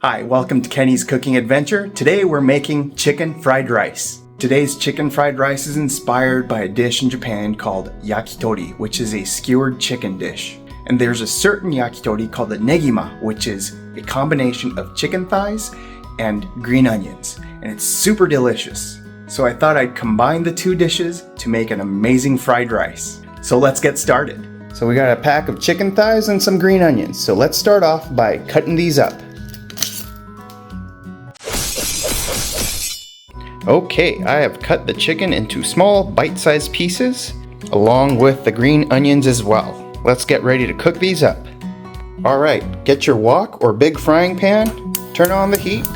Hi, welcome to Kenny's Cooking Adventure. Today we're making chicken fried rice. Today's chicken fried rice is inspired by a dish in Japan called yakitori, which is a skewered chicken dish. And there's a certain yakitori called the negima, which is a combination of chicken thighs and green onions. And it's super delicious. So I thought I'd combine the two dishes to make an amazing fried rice. So let's get started. So we got a pack of chicken thighs and some green onions. So let's start off by cutting these up. Okay, I have cut the chicken into small bite-sized pieces, along with the green onions as well. Let's get ready to cook these up. Alright, get your wok or big frying pan, turn on the heat,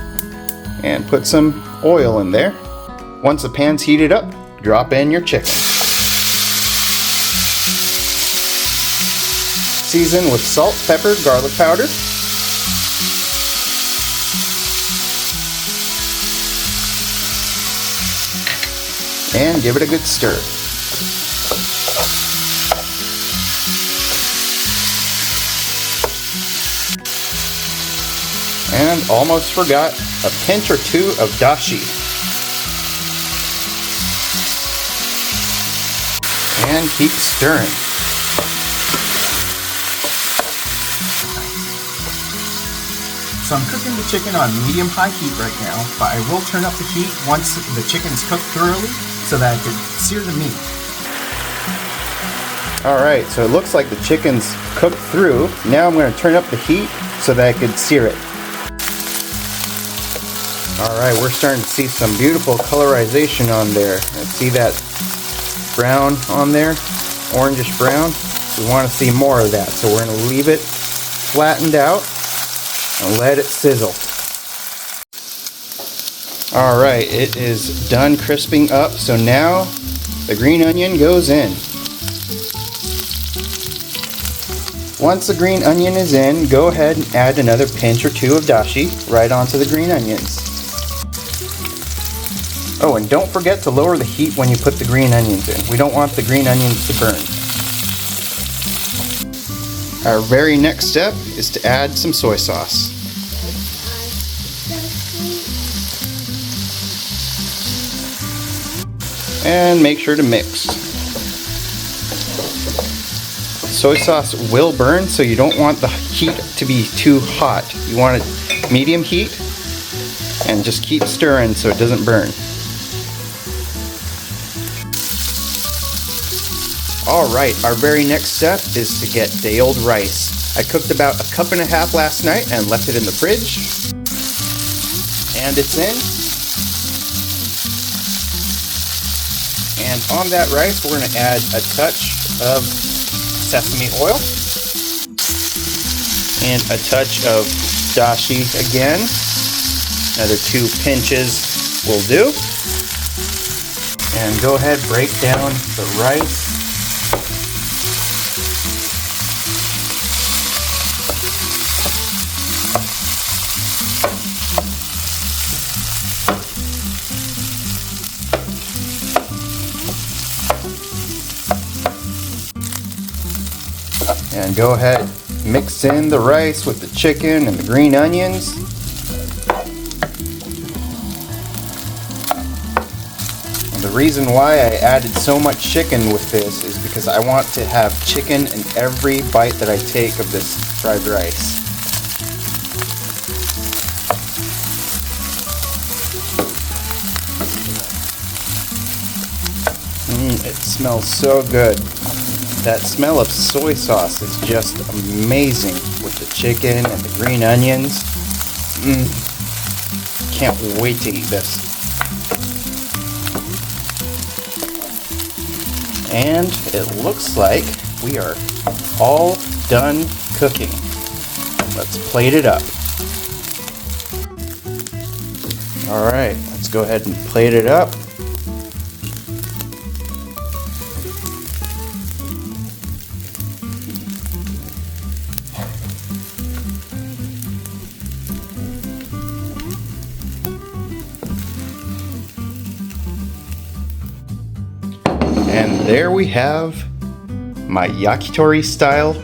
and put some oil in there. Once the pan's heated up, drop in your chicken. Season with salt, pepper, garlic powder. And give it a good stir. And almost forgot, a pinch or two of dashi. And keep stirring. So I'm cooking the chicken on medium-high heat right now, but I will turn up the heat once the chicken's cooked thoroughly, so that I can sear the meat. Alright, so it looks like the chicken's cooked through. Now I'm going to turn up the heat so that I can sear it. Alright, we're starting to see some beautiful colorization on there. See that brown on there? Orangish brown? We want to see more of that, so we're going to leave it flattened out and let it sizzle. Alright, it is done crisping up, so now the green onion goes in. Once the green onion is in, go ahead and add another pinch or two of dashi right onto the green onions. Oh, and don't forget to lower the heat when you put the green onions in. We don't want the green onions to burn. Our very next step is to add some soy sauce. And make sure to mix. Soy sauce will burn, so you don't want the heat to be too hot. You want it medium heat, and just keep stirring so it doesn't burn. Alright, our very next step is to get day-old rice. I cooked about 1.5 cups last night and left it in the fridge. And it's in. And on that rice, we're going to add a touch of sesame oil and a touch of dashi again. Another 2 pinches will do. And go ahead, break down the rice. And go ahead, mix in the rice with the chicken and the green onions. And the reason why I added so much chicken with this is because I want to have chicken in every bite that I take of this fried rice. It smells so good. That smell of soy sauce is just amazing with the chicken and the green onions. Can't wait to eat this. And it looks like we are all done cooking. Let's plate it up. Alright, let's go ahead and plate it up. And there we have my yakitori style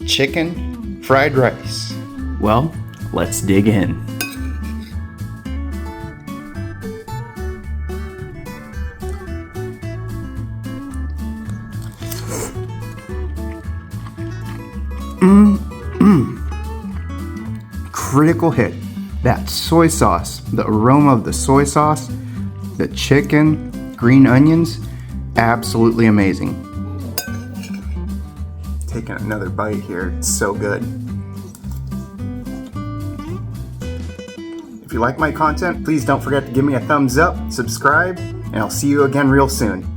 chicken fried rice. Well, Let's dig in. Critical hit. That soy sauce, the aroma of the soy sauce, the chicken, green onions, absolutely amazing. Taking another bite here, it's so good. If you like my content, please don't forget to give me a thumbs up, subscribe, and I'll see you again real soon.